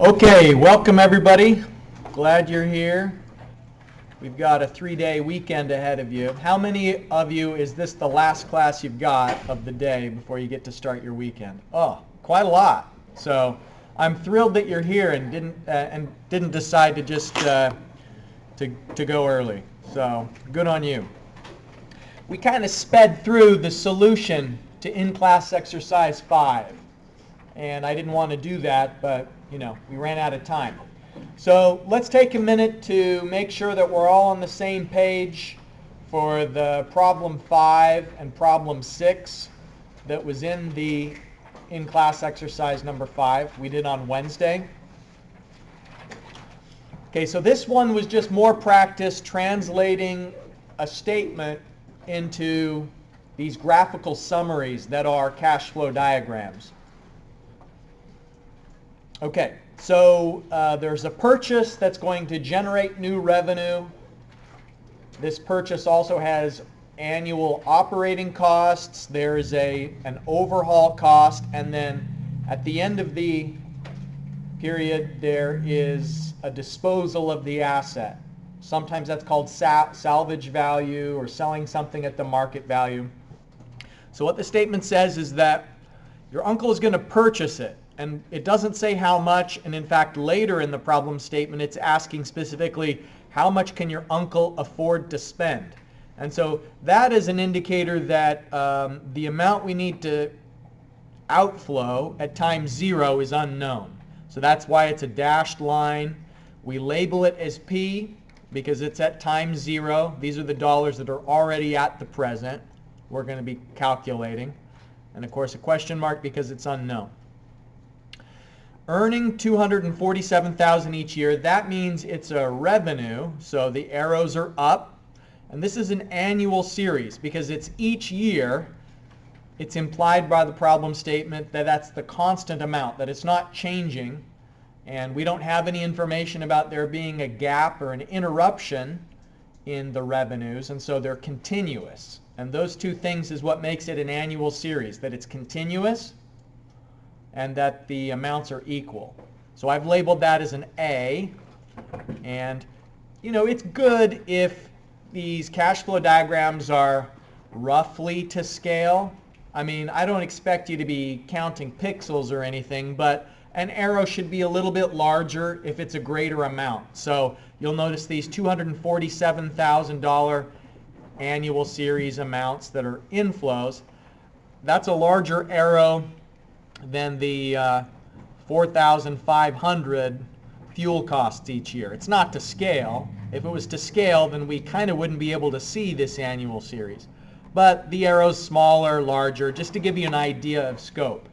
Okay, welcome everybody. Glad you're here. We've got a 3-day weekend ahead of you. How many of you, is this the last class you've got of the day before you get to start your weekend? Oh, quite a lot. So I'm thrilled that you're here and didn't decide to just to go early. So good on you. We kind of sped through the solution to in-class exercise 5. And I didn't want to do that, but we ran out of time. So let's take a minute to make sure that we're all on the same page for the problem 5 and problem 6 that was in the in-class exercise number 5 we did on Wednesday. Okay, so this one was just more practice translating a statement into these graphical summaries that are cash flow diagrams. Okay, so there's a purchase that's going to generate new revenue. This purchase also has annual operating costs. There's an overhaul cost, and then at the end of the period there is a disposal of the asset. Sometimes that's called salvage value or selling something at the market value. So what the statement says is that your uncle is going to purchase it. And it doesn't say how much, and in fact later in the problem statement it's asking specifically how much can your uncle afford to spend. And so that is an indicator that the amount we need to outflow at time 0 is unknown. So that's why it's a dashed line. We label it as P because it's at time 0. These are the dollars that are already at the present we're going to be calculating. And of course a question mark because it's unknown. Earning $247,000 each year, that means it's a revenue, so the arrows are up. And this is an annual series because it's each year. It's implied by the problem statement that that's the constant amount, that it's not changing. And we don't have any information about there being a gap or an interruption in the revenues, and so they're continuous. And those two things is what makes it an annual series, that it's continuous and that the amounts are equal. So I've labeled that as an A. And it's good if these cash flow diagrams are roughly to scale. I mean, I don't expect you to be counting pixels or anything, but an arrow should be a little bit larger if it's a greater amount. So you'll notice these $247,000 annual series amounts that are inflows. That's a larger arrow than the 4,500 fuel costs each year. It's not to scale. If it was to scale, then we kind of wouldn't be able to see this annual series. But the arrow's smaller, larger, just to give you an idea of scope.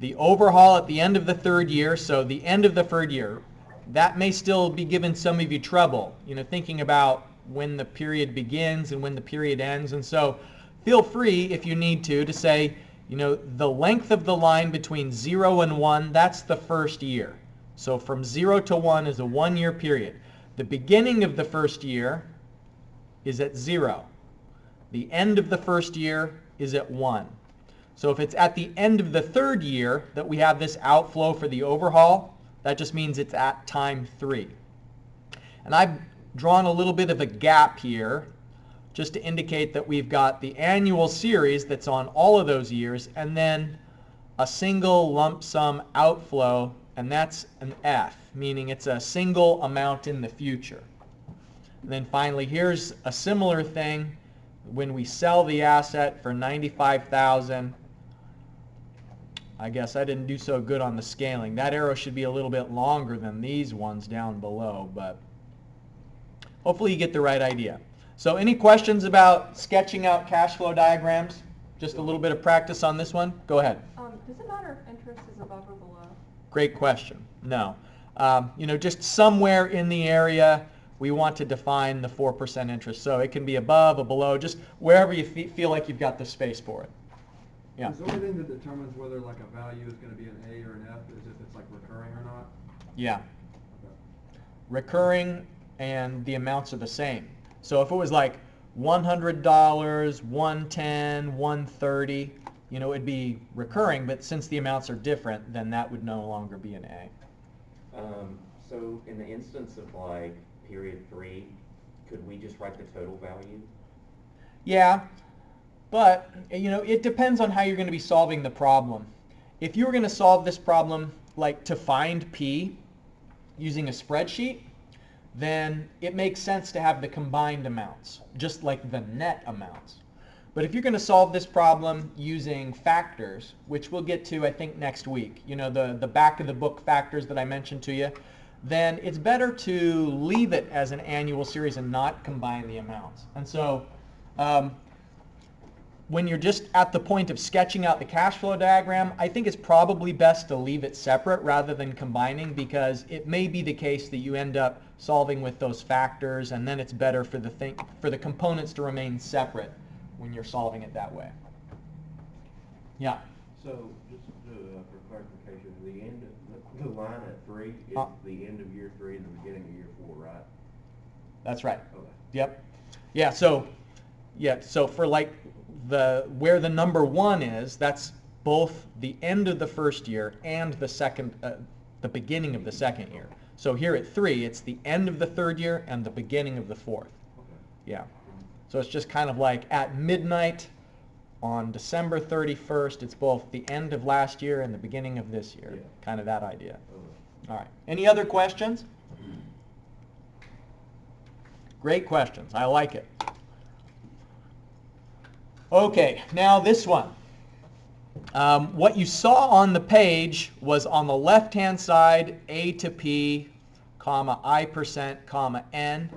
The overhaul at the end of the 3rd year, so the end of the 3rd year, that may still be giving some of you trouble, thinking about when the period begins and when the period ends. And so feel free, if you need to say, the length of the line between 0 and 1, that's the 1st year. So from 0 to 1 is a 1-year period. The beginning of the 1st year is at 0. The end of the 1st year is at 1. So if it's at the end of the 3rd year that we have this outflow for the overhaul, that just means it's at time 3. And I've drawn a little bit of a gap here just to indicate that we've got the annual series that's on all of those years, and then a single lump sum outflow, and that's an F, meaning it's a single amount in the future. And then finally, here's a similar thing when we sell the asset for $95,000. I guess I didn't do so good on the scaling. That arrow should be a little bit longer than these ones down below, but hopefully you get the right idea. So any questions about sketching out cash flow diagrams? Just a little bit of practice on this one. Go ahead. Does it matter if interest is above or below? Great question. No. Just somewhere in the area we want to define the 4% interest. So it can be above or below, just wherever you feel like you've got the space for it. Yeah. Is the only thing that determines whether a value is going to be an A or an F is if it's recurring or not? Yeah. Okay. Recurring and the amounts are the same. So if it was $100, $110, $130, it'd be recurring, but since the amounts are different, then that would no longer be an A. So in the instance of like period 3, could we just write the total value? Yeah, but it depends on how you're going to be solving the problem. If you were going to solve this problem like to find P using a spreadsheet, then it makes sense to have the combined amounts, just like the net amounts. But if you're going to solve this problem using factors, which we'll get to I think next week, the back of the book factors that I mentioned to you, then it's better to leave it as an annual series and not combine the amounts. And so when you're just at the point of sketching out the cash flow diagram, I think it's probably best to leave it separate rather than combining, because it may be the case that you end up solving with those factors, and then it's better for the components to remain separate when you're solving it that way. Yeah. So just for clarification, the line at 3 is the end of year 3 and the beginning of year 4, right? That's right. Okay. Yep. Yeah. So for like where the number 1 is, that's both the end of the first year and the beginning of the second year. So here at 3, it's the end of the third year and the beginning of the fourth. Okay. Yeah. So it's just kind of like at midnight on December 31st, it's both the end of last year and the beginning of this year. Yeah. Kind of that idea. Okay. All right. Any other questions? Great questions. I like it. Okay, now this one. What you saw on the page was on the left-hand side, A to P, comma, I%, comma, N.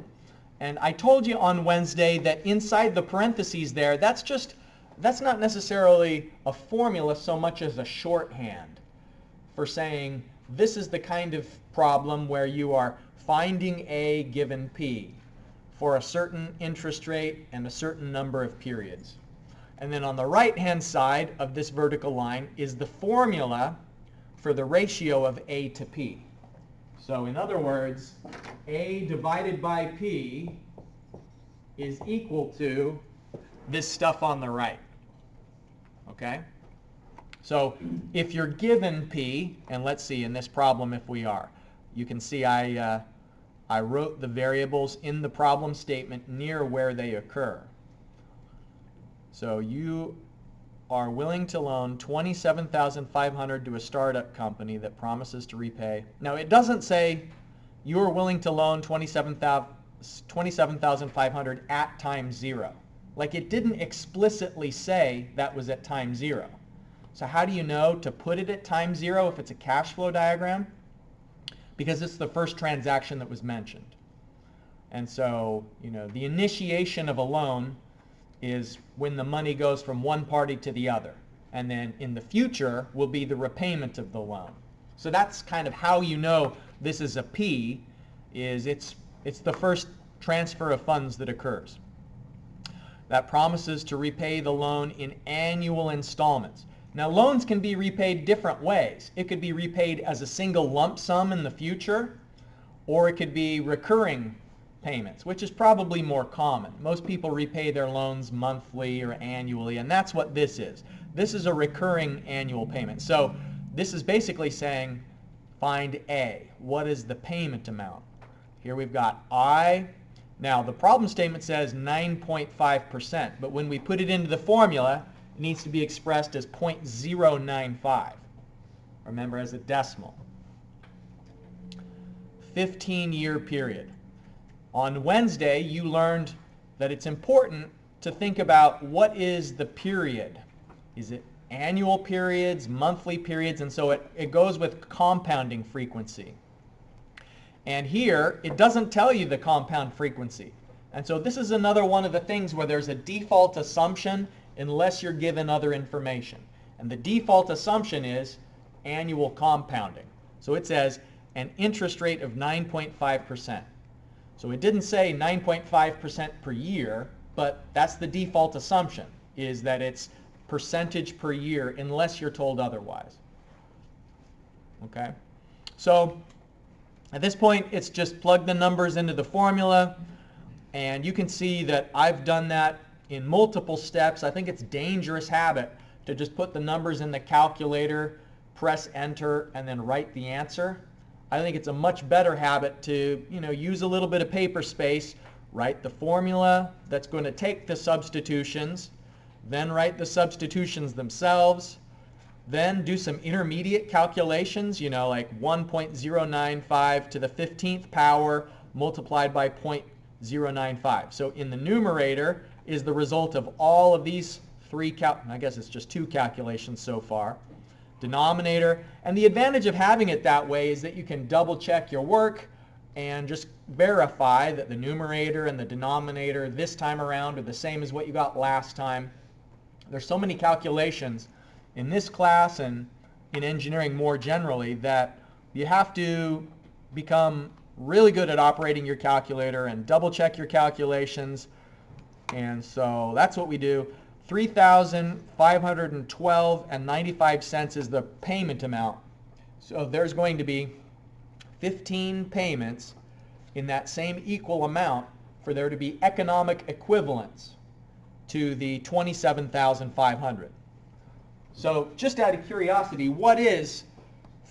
And I told you on Wednesday that inside the parentheses there, that's not necessarily a formula so much as a shorthand for saying this is the kind of problem where you are finding A given P for a certain interest rate and a certain number of periods. And then on the right-hand side of this vertical line is the formula for the ratio of A to P. So in other words, A divided by P is equal to this stuff on the right. Okay? So if you're given P, and let's see in this problem if we are, you can see I wrote the variables in the problem statement near where they occur. So you are willing to loan $27,500 to a startup company that promises to repay. Now it doesn't say you are willing to loan $27,500 at time 0. Like it didn't explicitly say that was at time 0. So how do you know to put it at time 0 if it's a cash flow diagram? Because it's the first transaction that was mentioned. And so, the initiation of a loan is when the money goes from one party to the other. And then in the future will be the repayment of the loan. So that's kind of how you know this is a P, is it's the first transfer of funds that occurs. That promises to repay the loan in annual installments. Now loans can be repaid different ways. It could be repaid as a single lump sum in the future, or it could be recurring payments, which is probably more common. Most people repay their loans monthly or annually, and that's what this is. This is a recurring annual payment. So this is basically saying, find A. What is the payment amount? Here we've got I. Now the problem statement says 9.5%, but when we put it into the formula, it needs to be expressed as 0.095. Remember, as a decimal. 15-year period. On Wednesday, you learned that it's important to think about what is the period. Is it annual periods, monthly periods? And so it goes with compounding frequency. And here, it doesn't tell you the compound frequency. And so this is another one of the things where there's a default assumption unless you're given other information. And the default assumption is annual compounding. So it says an interest rate of 9.5%. So it didn't say 9.5% per year, but that's the default assumption, is that it's percentage per year unless you're told otherwise. Okay? So at this point, it's just plug the numbers into the formula, and you can see that I've done that in multiple steps. I think it's a dangerous habit to just put the numbers in the calculator, press enter, and then write the answer. I think it's a much better habit to, use a little bit of paper space, write the formula that's going to take the substitutions, then write the substitutions themselves, then do some intermediate calculations, like 1.095 to the 15th power multiplied by 0.095. So in the numerator is the result of all of these I guess it's just 2 calculations so far. Denominator, and the advantage of having it that way is that you can double check your work and just verify that the numerator and the denominator this time around are the same as what you got last time. There's so many calculations in this class and in engineering more generally that you have to become really good at operating your calculator and double check your calculations. And so that's what we do. $3,512.95 is the payment amount. So there's going to be 15 payments in that same equal amount for there to be economic equivalence to the $27,500. So just out of curiosity, what is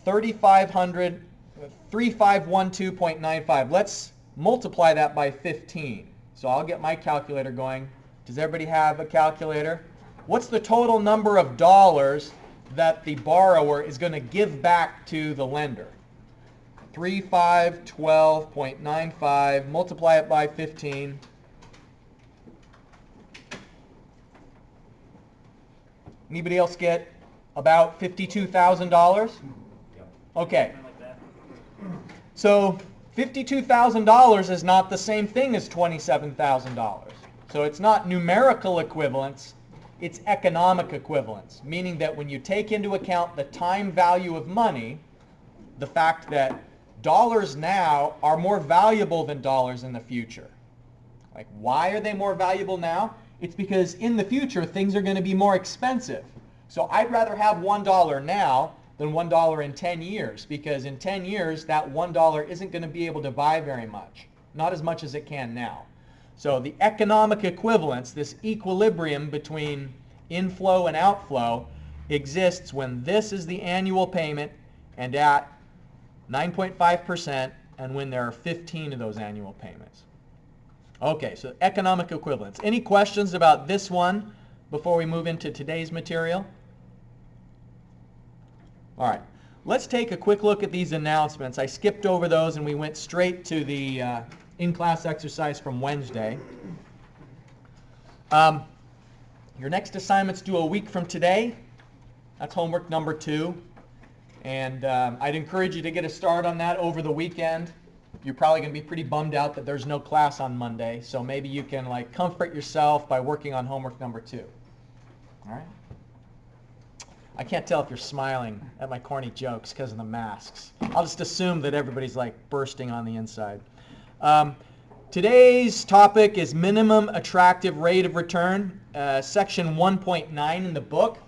3512.95? Let's multiply that by 15. So I'll get my calculator going. Does everybody have a calculator? What's the total number of dollars that the borrower is going to give back to the lender? 3512.95, multiply it by 15. Anybody else get about $52,000? Okay. So $52,000 is not the same thing as $27,000. So it's not numerical equivalence, it's economic equivalence, meaning that when you take into account the time value of money, the fact that dollars now are more valuable than dollars in the future. Like, why are they more valuable now? It's because in the future things are going to be more expensive. So I'd rather have $1 now than $1 in 10 years, because in 10 years that $1 isn't going to be able to buy very much, not as much as it can now. So the economic equivalence, this equilibrium between inflow and outflow, exists when this is the annual payment and at 9.5%, and when there are 15 of those annual payments. Okay, so economic equivalence. Any questions about this one before we move into today's material? All right, let's take a quick look at these announcements. I skipped over those and we went straight to the in-class exercise from Wednesday. Your next assignment's due a week from today. That's homework number 2. And I'd encourage you to get a start on that over the weekend. You're probably going to be pretty bummed out that there's no class on Monday, so maybe you can comfort yourself by working on homework number 2. All right? I can't tell if you're smiling at my corny jokes because of the masks. I'll just assume that everybody's bursting on the inside. Today's topic is minimum attractive rate of return, section 1.9 in the book.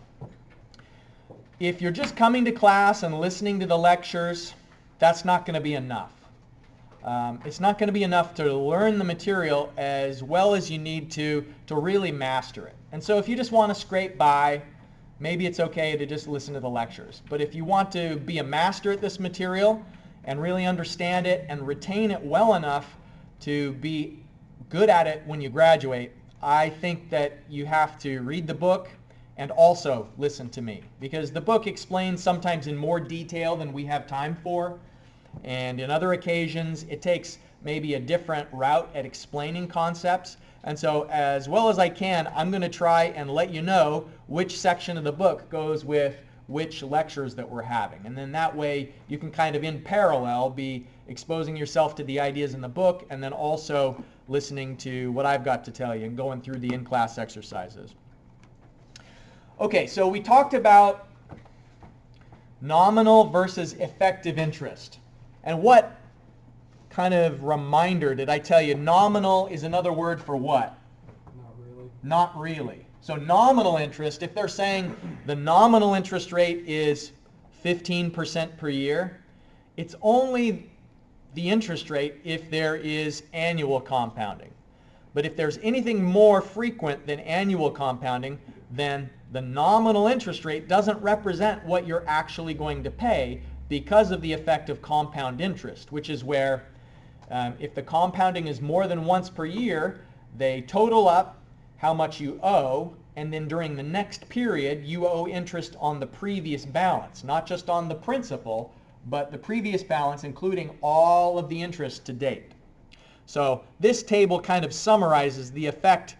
If you're just coming to class and listening to the lectures, that's not going to be enough. It's not going to be enough to learn the material as well as you need to really master it. And so if you just want to scrape by, maybe it's okay to just listen to the lectures. But if you want to be a master at this material and really understand it and retain it well enough to be good at it when you graduate, I think that you have to read the book and also listen to me, because the book explains sometimes in more detail than we have time for, and in other occasions it takes maybe a different route at explaining concepts. And so as well as I can, I'm going to try and let you know which section of the book goes with which lectures that we're having. And then that way you can kind of in parallel be exposing yourself to the ideas in the book and then also listening to what I've got to tell you and going through the in-class exercises. Okay, so we talked about nominal versus effective interest. And what kind of reminder did I tell you? Nominal is another word for what? Not really. Not really. So nominal interest, if they're saying the nominal interest rate is 15% per year, it's only the interest rate if there is annual compounding. But if there's anything more frequent than annual compounding, then the nominal interest rate doesn't represent what you're actually going to pay because of the effect of compound interest, which is where if the compounding is more than once per year, they total up how much you owe, and then during the next period, you owe interest on the previous balance, not just on the principal, but the previous balance, including all of the interest to date. So this table kind of summarizes the effect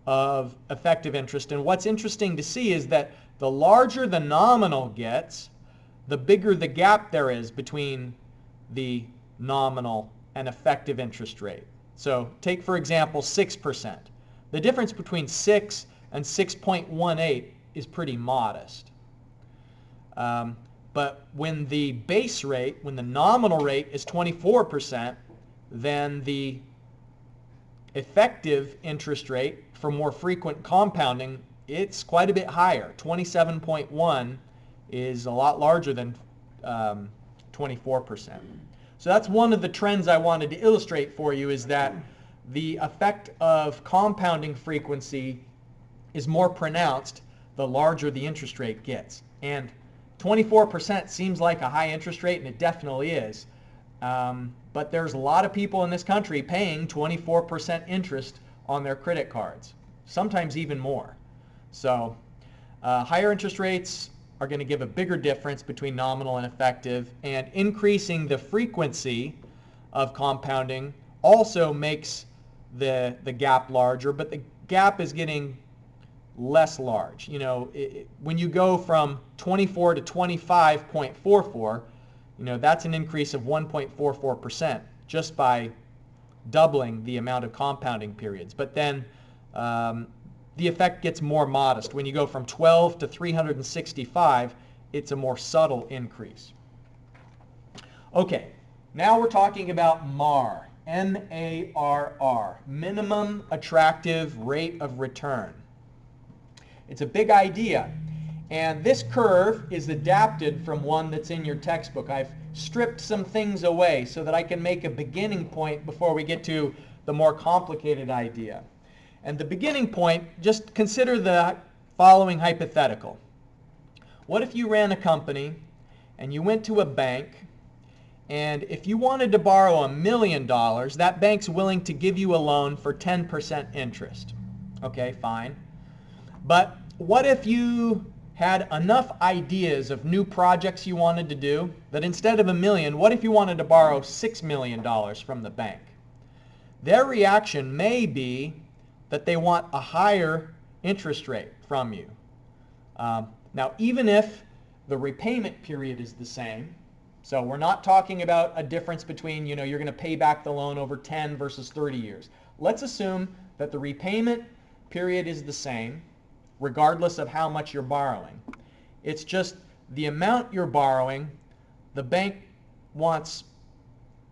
of effective interest. And what's interesting to see is that the larger the nominal gets, the bigger the gap there is between the nominal and effective interest rate. So take, for example, 6%. The difference between 6 and 6.18 is pretty modest. But when the base rate, when the nominal rate is 24%, then the effective interest rate for more frequent compounding, it's quite a bit higher. 27.1 is a lot larger than 24%. So that's one of the trends I wanted to illustrate for you, is that the effect of compounding frequency is more pronounced the larger the interest rate gets. And 24% seems like a high interest rate, and it definitely is. But there's a lot of people in this country paying 24% interest on their credit cards, sometimes even more. So higher interest rates are going to give a bigger difference between nominal and effective, and increasing the frequency of compounding also makes the gap larger, but the gap is getting less large. You know, when you go from 24 to 25.44, you know, that's an increase of 1.44% just by doubling the amount of compounding periods. But then the effect gets more modest. When you go from 12 to 365, it's a more subtle increase. Okay, now we're talking about MAR, M-A-R-R, minimum attractive rate of return. It's a big idea, and this curve is adapted from one that's in your textbook. I've stripped some things away so that I can make a beginning point before we get to the more complicated idea. And the beginning point, just consider the following hypothetical. What if you ran a company and you went to a bank, and if you wanted to borrow $1 million, that bank's willing to give you a loan for 10% interest? Okay, fine. But what if you had enough ideas of new projects you wanted to do that instead of $1 million, what if you wanted to borrow $6 million from the bank? Their reaction may be that they want a higher interest rate from you. Now, even if the repayment period is the same, so we're not talking about a difference between, you know, you're going to pay back the loan over 10 versus 30 years. Let's assume that the repayment period is the same, regardless of how much you're borrowing. It's just the amount you're borrowing, the bank wants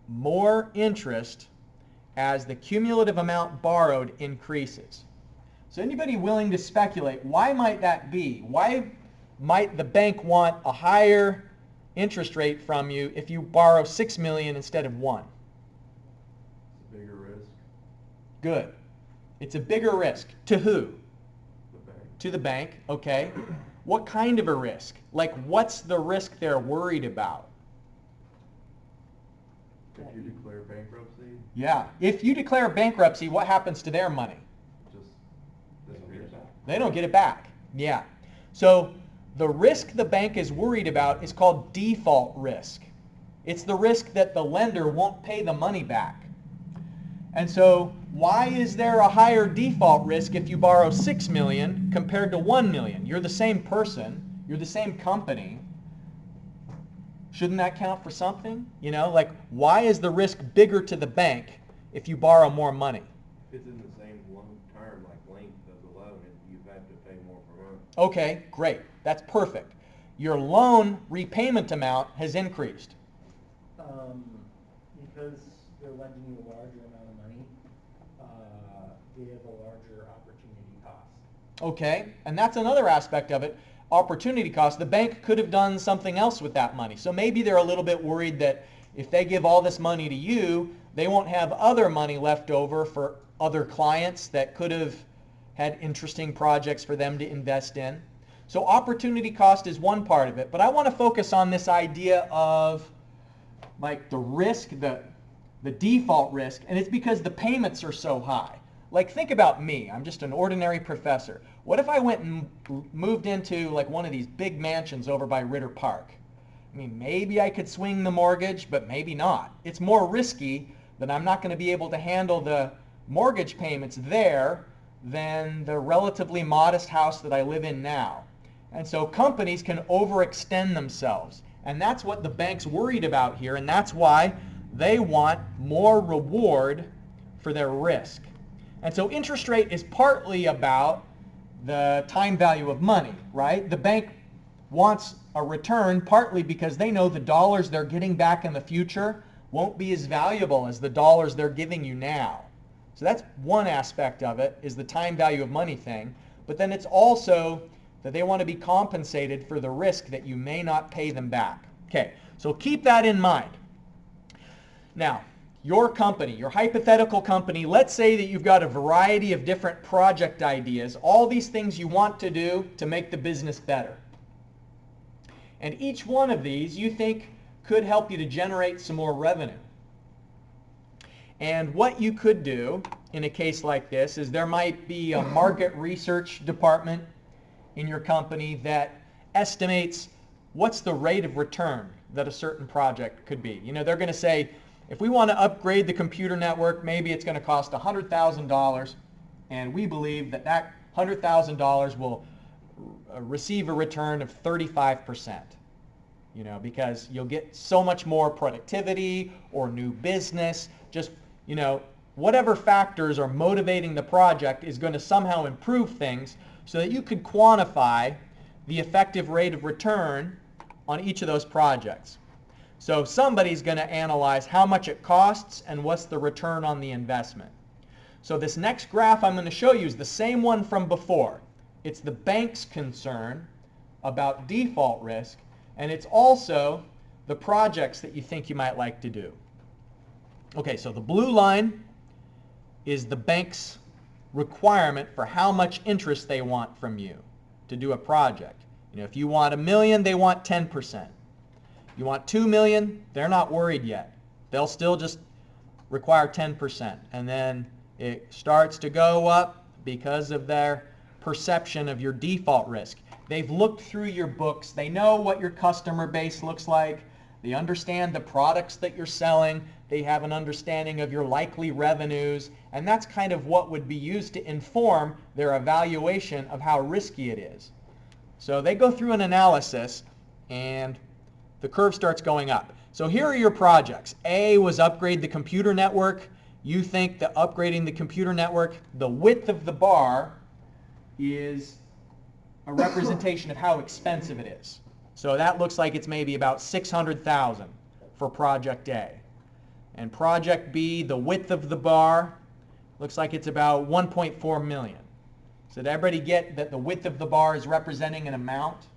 more interest as the cumulative amount borrowed increases. So anybody willing to speculate, why might that be? Why might the bank want a higher interest rate from you if you borrow $6 million instead of $1 million? It's a bigger risk. Good. It's a bigger risk. To who? The bank. To the bank, okay. What kind of a risk? Like, what's the risk they're worried about? If you declare bankruptcy, Yeah. If you declare bankruptcy, what happens to their money? just Disappears. They don't get it back. Yeah. So the risk the bank is worried about is called default risk. It's the risk that the lender won't pay the money back. And so why is there a higher default risk if you borrow $6 million compared to $1 million? You're the same person. You're the same company. Shouldn't that count for something? You know, like, why is the risk bigger to the bank if you borrow more money? If it's in the same long term, like length of the loan, you have to pay more per month. Okay, great. That's perfect. Your loan repayment amount has increased. Because they're lending you a larger amount of money, they have a larger opportunity cost. Okay, and that's another aspect of it. Opportunity cost. The bank could have done something else with that money. So maybe they're a little bit worried that if they give all this money to you, they won't have other money left over for other clients that could have had interesting projects for them to invest in. So opportunity cost is one part of it, but I want to focus on this idea of like the risk, the default risk, and it's because the payments are so high. Like think about me, I'm just an ordinary professor. What if I went and moved into like one of these big mansions over by Ritter Park? I mean, maybe I could swing the mortgage, but maybe not. It's more risky that I'm not going to be able to handle the mortgage payments there than the relatively modest house that I live in now. And so companies can overextend themselves. And that's what the bank's worried about here, and that's why they want more reward for their risk. And so interest rate is partly about the time value of money, right? The bank wants a return partly because they know the dollars they're getting back in the future won't be as valuable as the dollars they're giving you now. So that's one aspect of it, is the time value of money thing. But then it's also that they want to be compensated for the risk that you may not pay them back. Okay, so keep that in mind. Now, your company, your hypothetical company, let's say that you've got a variety of different project ideas, all these things you want to do to make the business better. And each one of these you think could help you to generate some more revenue. And what you could do in a case like this is there might be a market research department in your company that estimates what's the rate of return that a certain project could be. You know, they're going to say, if we want to upgrade the computer network, maybe it's going to cost $100,000, and we believe that that $100,000 will receive a return of 35%. You know, because you'll get so much more productivity or new business, just, you know, whatever factors are motivating the project is going to somehow improve things so that you could quantify the effective rate of return on each of those projects. So somebody's going to analyze how much it costs and what's the return on the investment. So this next graph I'm going to show you is the same one from before. It's the bank's concern about default risk, and it's also the projects that you think you might like to do. Okay, so the blue line is the bank's requirement for how much interest they want from you to do a project. You know, if you want $1 million, they want 10%. You want $2 million, they're not worried yet. They'll still just require 10%. And then it starts to go up because of their perception of your default risk. They've looked through your books. They know what your customer base looks like. They understand the products that you're selling. They have an understanding of your likely revenues. And that's kind of what would be used to inform their evaluation of how risky it is. So they go through an analysis, and the curve starts going up. So here are your projects. A was upgrade the computer network. You think that upgrading the computer network, the width of the bar is a representation of how expensive it is. So that looks like it's maybe about $600,000 for project A. And project B, the width of the bar, looks like it's about $1.4 million. So did everybody get that the width of the bar is representing an amount?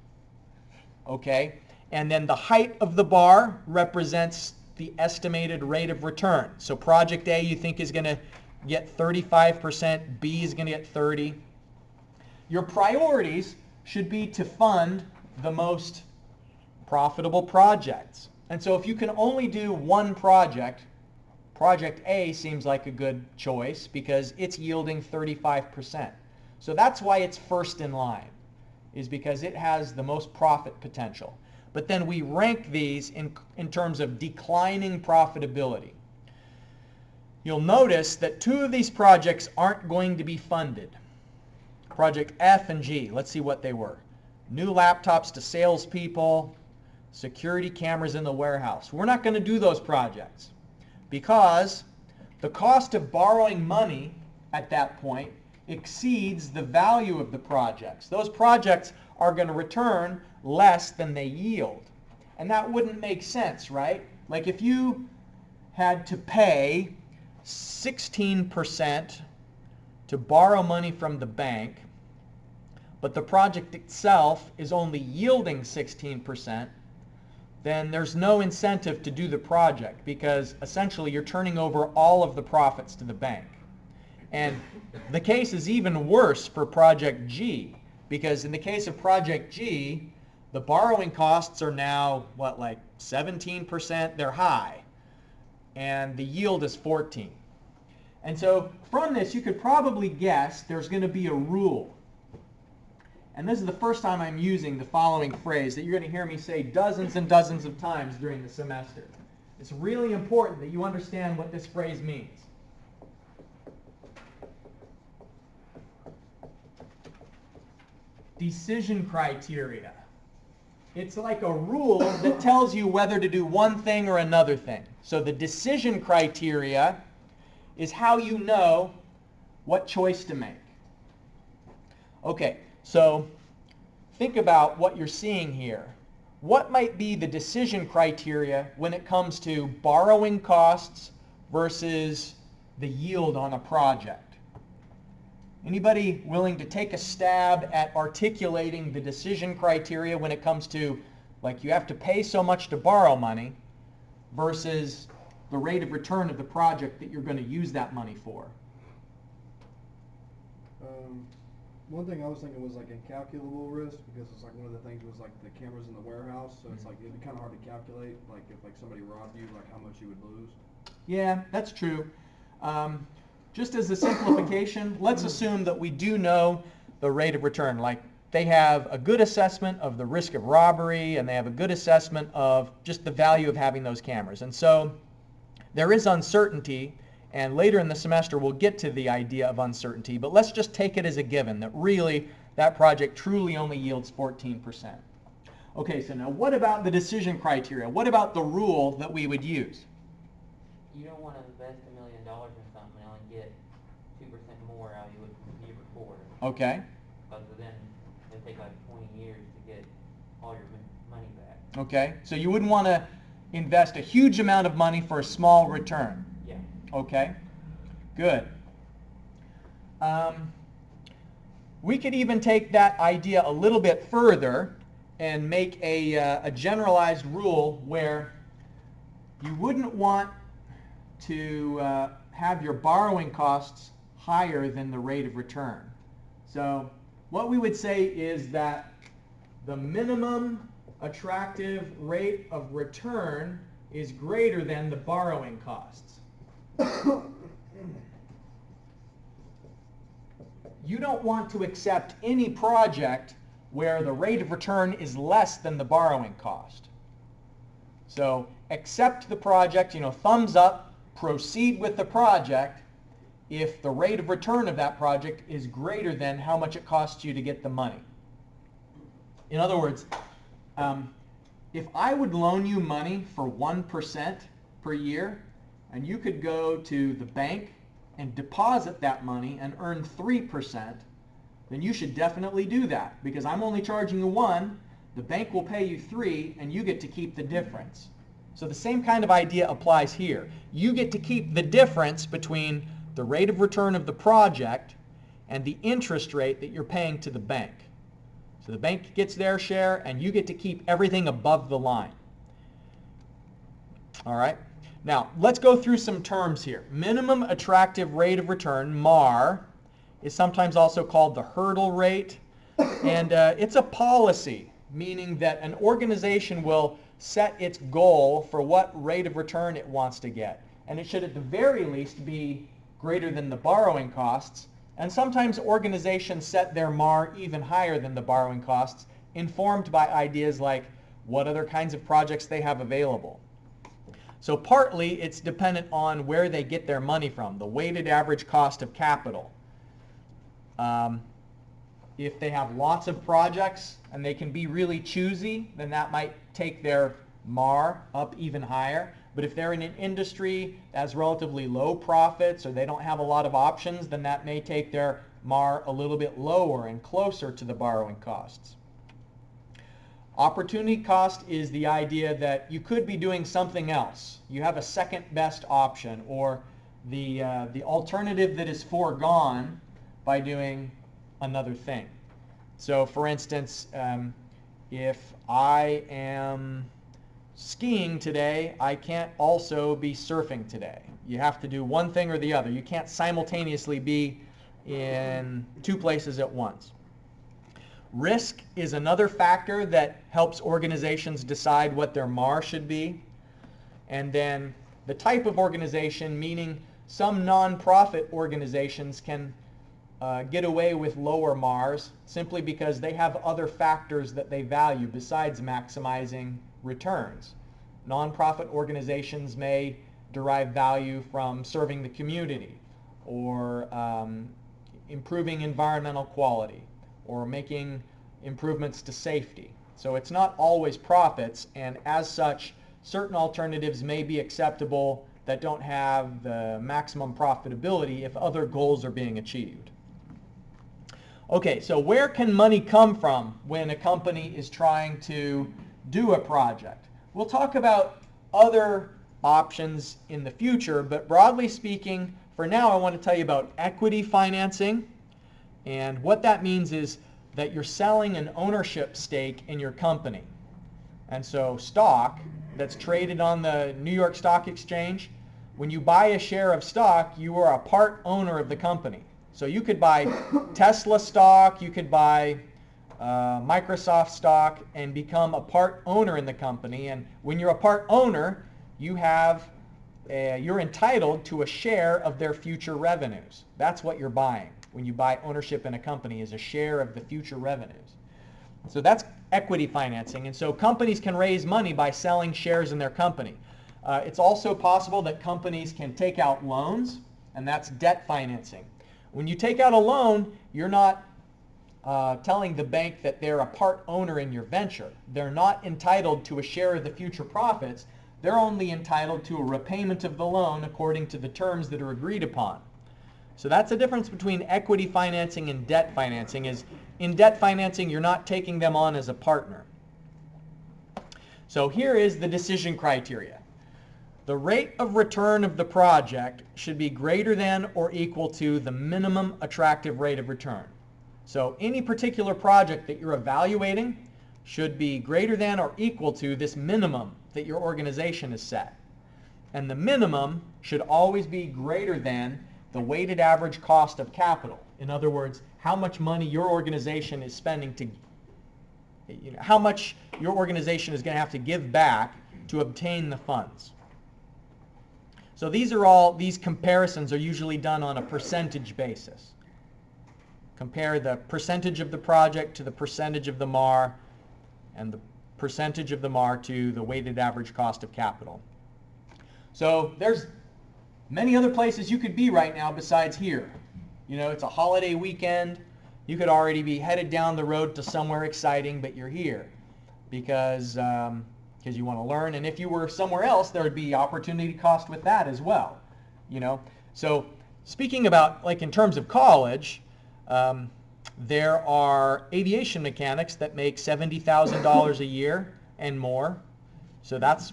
Okay. And then the height of the bar represents the estimated rate of return. So project A you think is going to get 35%, B is going to get 30%. Your priorities should be to fund the most profitable projects. And so if you can only do one project, project A seems like a good choice because it's yielding 35%. So that's why it's first in line, is because it has the most profit potential. But then we rank these in terms of declining profitability. You'll notice that two of these projects aren't going to be funded. Project F and G, let's see what they were. New laptops to salespeople, security cameras in the warehouse. We're not going to do those projects because the cost of borrowing money at that point exceeds the value of the projects. Those projects are going to return less than they yield. And that wouldn't make sense, right? Like if you had to pay 16% to borrow money from the bank, but the project itself is only yielding 16%, then there's no incentive to do the project because essentially you're turning over all of the profits to the bank. And the case is even worse for project G. because in the case of Project G, the borrowing costs are now, what, like 17%? They're high. And the yield is 14. And so from this, you could probably guess there's going to be a rule. And this is the first time I'm using the following phrase that you're going to hear me say dozens and dozens of times during the semester. It's really important that you understand what this phrase means. Decision criteria. It's like a rule that tells you whether to do one thing or another thing. So the decision criteria is how you know what choice to make. Okay, so think about what you're seeing here. What might be the decision criteria when it comes to borrowing costs versus the yield on a project? Anybody willing to take a stab at articulating the decision criteria when it comes to, like, you have to pay so much to borrow money versus the rate of return of the project that you're going to use that money for? One thing I was thinking was like incalculable risk, because it's like one of the things was like the cameras in the warehouse, so it's like it'd be kind of hard to calculate, like if like somebody robbed you, like how much you would lose. Yeah, that's true. Just as a simplification, let's assume that we do know the rate of return. Like they have a good assessment of the risk of robbery, and they have a good assessment of just the value of having those cameras. And so there is uncertainty, and later in the semester we'll get to the idea of uncertainty, but let's just take it as a given that really that project truly only yields 14%. Okay, so now what about the decision criteria? What about the rule that we would use? You don't want to invest $1 million in something and only get 2% more out of you the year before. Okay. Because then it'll take like 20 years to get all your money back. Okay, so you wouldn't want to invest a huge amount of money for a small return. Yeah. Okay, good. We could even take that idea a little bit further and make a generalized rule where you wouldn't want to have your borrowing costs higher than the rate of return. So what we would say is that the minimum attractive rate of return is greater than the borrowing costs. You don't want to accept any project where the rate of return is less than the borrowing cost. So accept the project, thumbs up, proceed with the project if the rate of return of that project is greater than how much it costs you to get the money. In other words, if I would loan you money for 1% per year, and you could go to the bank and deposit that money and earn 3%, then you should definitely do that, because I'm only charging you 1, the bank will pay you 3, and you get to keep the difference. So the same kind of idea applies here. You get to keep the difference between the rate of return of the project and the interest rate that you're paying to the bank. So the bank gets their share, and you get to keep everything above the line. All right? Now, let's go through some terms here. Minimum attractive rate of return, MAR, is sometimes also called the hurdle rate. And it's a policy, meaning that an organization will set its goal for what rate of return it wants to get. And it should at the very least be greater than the borrowing costs. And sometimes organizations set their MAR even higher than the borrowing costs, informed by ideas like what other kinds of projects they have available. So partly it's dependent on where they get their money from, the weighted average cost of capital. If they have lots of projects and they can be really choosy, then that might take their MAR up even higher. But if they're in an industry that has relatively low profits or they don't have a lot of options, then that may take their MAR a little bit lower and closer to the borrowing costs. Opportunity cost is the idea that you could be doing something else. You have a second best option, or the alternative that is foregone by doing another thing. So for instance, if I am skiing today, I can't also be surfing today. You have to do one thing or the other. You can't simultaneously be in two places at once. Risk is another factor that helps organizations decide what their MAR should be. And then the type of organization, meaning some nonprofit organizations can get away with lower MARs simply because they have other factors that they value besides maximizing returns. Nonprofit organizations may derive value from serving the community, or improving environmental quality, or making improvements to safety. So it's not always profits, and as such, certain alternatives may be acceptable that don't have the maximum profitability if other goals are being achieved. Okay, so where can money come from when a company is trying to do a project? We'll talk about other options in the future, but broadly speaking, for now I want to tell you about equity financing. And what that means is that you're selling an ownership stake in your company. And so stock that's traded on the New York Stock Exchange, when you buy a share of stock, you are a part owner of the company. So you could buy Tesla stock, you could buy Microsoft stock and become a part owner in the company. And when you're a part owner, you're entitled to a share of their future revenues. That's what you're buying when you buy ownership in a company, is a share of the future revenues. So that's equity financing. And so companies can raise money by selling shares in their company. It's also possible that companies can take out loans, and that's debt financing. When you take out a loan, you're not telling the bank that they're a part owner in your venture. They're not entitled to a share of the future profits. They're only entitled to a repayment of the loan according to the terms that are agreed upon. So that's the difference between equity financing and debt financing. Is in debt financing, you're not taking them on as a partner. So here is the decision criteria. The rate of return of the project should be greater than or equal to the minimum attractive rate of return. So any particular project that you're evaluating should be greater than or equal to this minimum that your organization has set. And the minimum should always be greater than the weighted average cost of capital. In other words, how much money your organization is spending to, how much your organization is going to have to give back to obtain the funds. So these comparisons are usually done on a percentage basis. Compare the percentage of the project to the percentage of the MAR, and the percentage of the MAR to the weighted average cost of capital. So there's many other places you could be right now besides here. It's a holiday weekend. You could already be headed down the road to somewhere exciting, but you're here because you want to learn. And if you were somewhere else, there would be opportunity cost with that as well. So speaking about, like, in terms of college, there are aviation mechanics that make $70,000 a year and more. So that's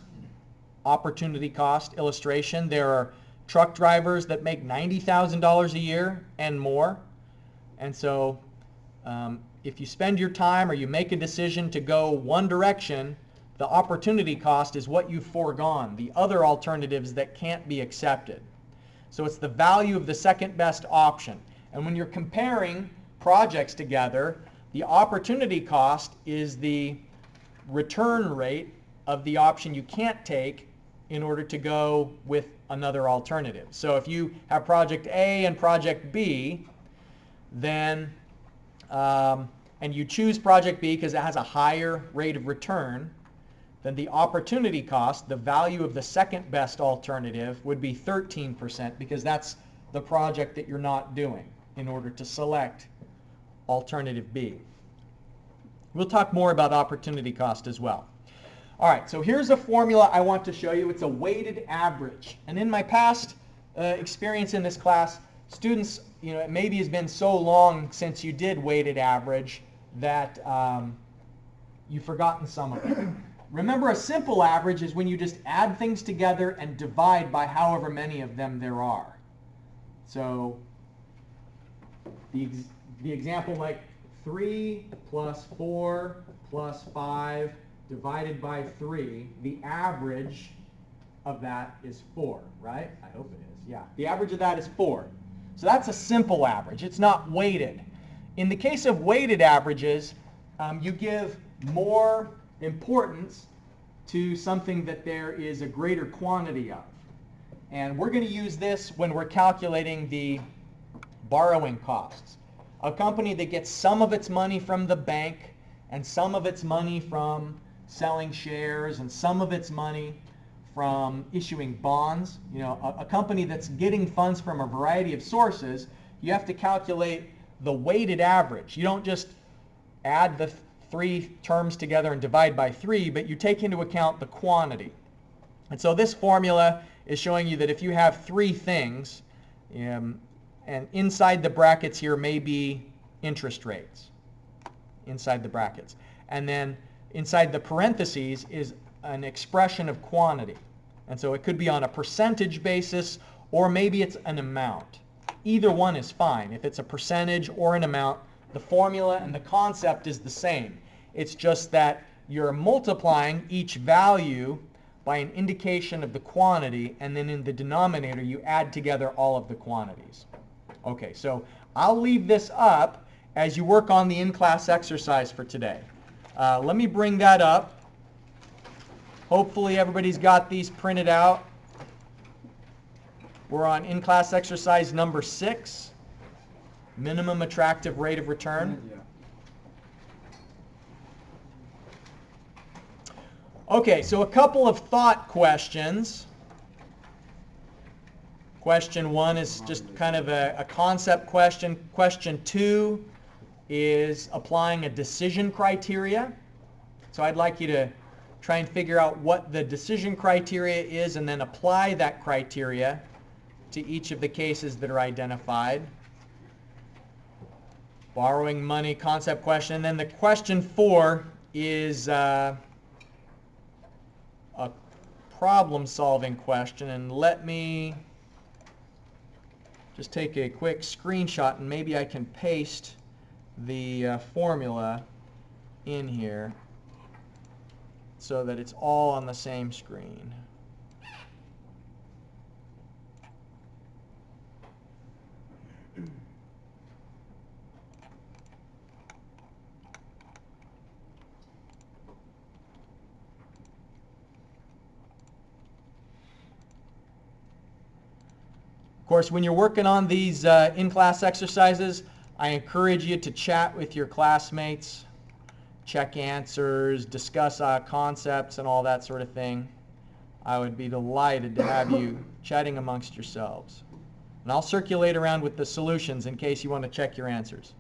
opportunity cost illustration. There are truck drivers that make $90,000 a year and more. And so if you spend your time or you make a decision to go one direction, the opportunity cost is what you've foregone, the other alternatives that can't be accepted. So it's the value of the second best option. And when you're comparing projects together, the opportunity cost is the return rate of the option you can't take in order to go with another alternative. So if you have project A and project B, then and you choose project B because it has a higher rate of return, then the opportunity cost, the value of the second best alternative, would be 13% because that's the project that you're not doing in order to select alternative B. We'll talk more about opportunity cost as well. All right, so here's a formula I want to show you. It's a weighted average. And in my past experience in this class, students, it maybe has been so long since you did weighted average that you've forgotten some of it. Remember, a simple average is when you just add things together and divide by however many of them there are. So the example, like 3 plus 4 plus 5 divided by 3, the average of that is 4, right? I hope it is, yeah. The average of that is 4. So that's a simple average. It's not weighted. In the case of weighted averages, you give more importance to something that there is a greater quantity of. And we're going to use this when we're calculating the borrowing costs. A company that gets some of its money from the bank and some of its money from selling shares and some of its money from issuing bonds, a company that's getting funds from a variety of sources, you have to calculate the weighted average. You don't just add the three terms together and divide by 3, but you take into account the quantity. And so this formula is showing you that if you have 3 things, and inside the brackets here may be interest rates, inside the brackets. And then inside the parentheses is an expression of quantity. And so it could be on a percentage basis, or maybe it's an amount. Either one is fine. If it's a percentage or an amount, the formula and the concept is the same. It's just that you're multiplying each value by an indication of the quantity, and then in the denominator you add together all of the quantities. Okay, so I'll leave this up as you work on the in-class exercise for today. Let me bring that up. Hopefully everybody's got these printed out. We're on in-class exercise number 6, minimum attractive rate of return. Yeah. Okay, so a couple of thought questions. Question 1 is just kind of a concept question. Question 2 is applying a decision criteria. So I'd like you to try and figure out what the decision criteria is and then apply that criteria to each of the cases that are identified. Borrowing money concept question. And then the question 4 is a problem-solving question. And let me just take a quick screenshot, and maybe I can paste the formula in here so that it's all on the same screen. Of course, when you're working on these in-class exercises, I encourage you to chat with your classmates, check answers, discuss concepts and all that sort of thing. I would be delighted to have you chatting amongst yourselves. And I'll circulate around with the solutions in case you want to check your answers.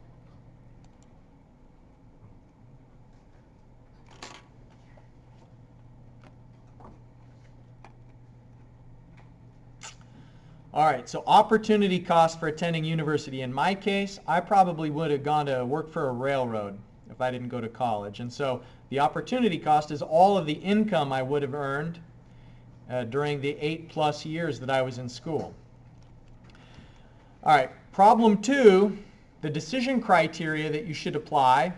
All right, so opportunity cost for attending university. In my case, I probably would have gone to work for a railroad if I didn't go to college. And so the opportunity cost is all of the income I would have earned during the 8+ years that I was in school. All right, problem 2, the decision criteria that you should apply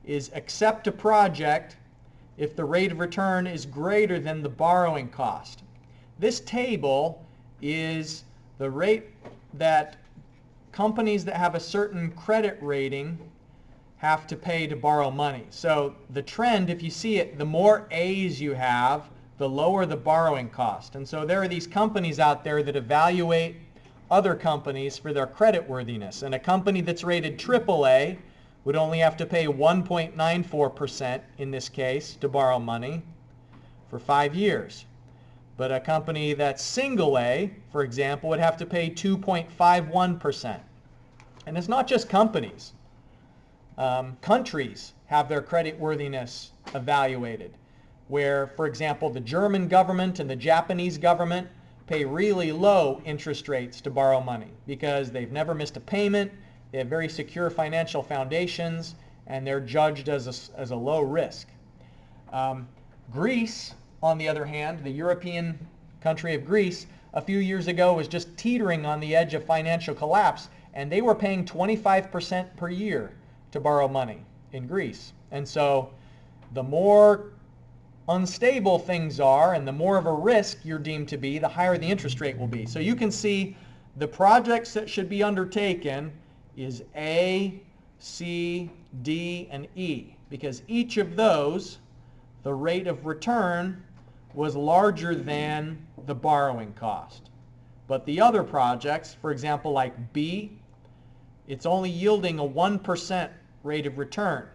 is accept a project if the rate of return is greater than the borrowing cost. This table is the rate that companies that have a certain credit rating have to pay to borrow money. So the trend, if you see it, the more A's you have, the lower the borrowing cost. And so there are these companies out there that evaluate other companies for their credit worthiness. And a company that's rated AAA would only have to pay 1.94% in this case to borrow money for 5 years. But a company that's single A, for example, would have to pay 2.51%. And it's not just companies. Countries have their credit worthiness evaluated, where, for example, the German government and the Japanese government pay really low interest rates to borrow money because they've never missed a payment, they have very secure financial foundations, and they're judged as a low risk. Greece, on the other hand, the European country of Greece, a few years ago was just teetering on the edge of financial collapse, and they were paying 25% per year to borrow money in Greece. And so the more unstable things are and the more of a risk you're deemed to be, the higher the interest rate will be. So you can see the projects that should be undertaken is A, C, D, and E. because each of those, the rate of return was larger than the borrowing cost. But the other projects, for example, like B, it's only yielding a 1% rate of return.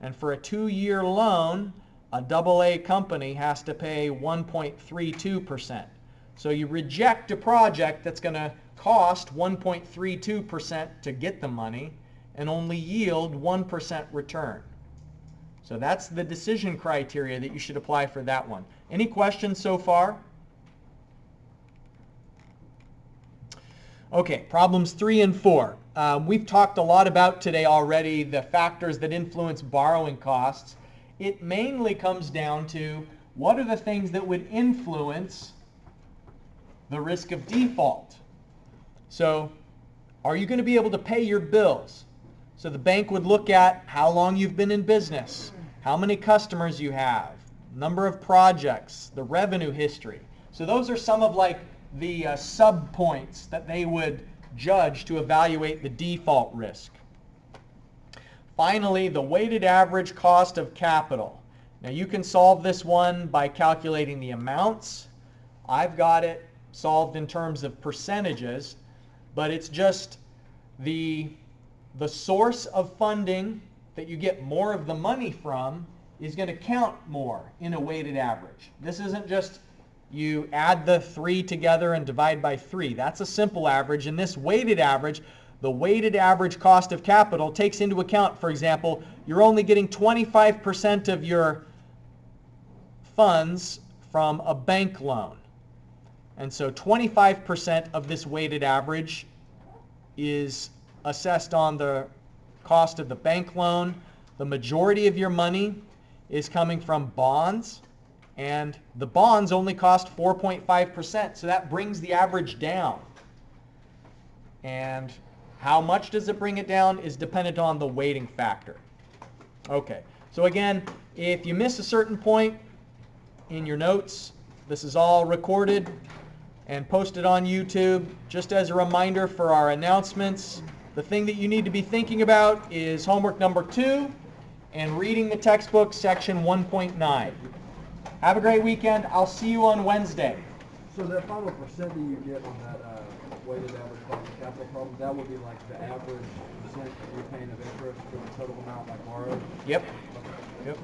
And for a 2-year loan, a AA company has to pay 1.32%. So you reject a project that's going to cost 1.32% to get the money and only yield 1% return. So that's the decision criteria that you should apply for that one. Any questions so far? Okay, problems 3 and 4. We've talked a lot about today already the factors that influence borrowing costs. It mainly comes down to what are the things that would influence the risk of default. So are you going to be able to pay your bills? So the bank would look at how long you've been in business, how many customers you have, number of projects, the revenue history. So those are some of like the sub-points that they would judge to evaluate the default risk. Finally, the weighted average cost of capital. Now you can solve this one by calculating the amounts. I've got it solved in terms of percentages, but it's just the source of funding that you get more of the money from is going to count more in a weighted average. This isn't just you add the 3 together and divide by 3. That's a simple average. In this weighted average, the weighted average cost of capital takes into account, for example, you're only getting 25% of your funds from a bank loan. And so 25% of this weighted average is assessed on the cost of the bank loan. The majority of your money is coming from bonds, and the bonds only cost 4.5%, so that brings the average down. And how much does it bring it down is dependent on the weighting factor. Okay, so again, if you miss a certain point in your notes, this is all recorded and posted on YouTube. Just as a reminder for our announcements, the thing that you need to be thinking about is homework number 2 and reading the textbook section 1.9. Have a great weekend. I'll see you on Wednesday. So that final percent that you get on that weighted average cost of capital problem, that would be like the average percent that you're paying of interest for the total amount like borrowed? Yep. Yep.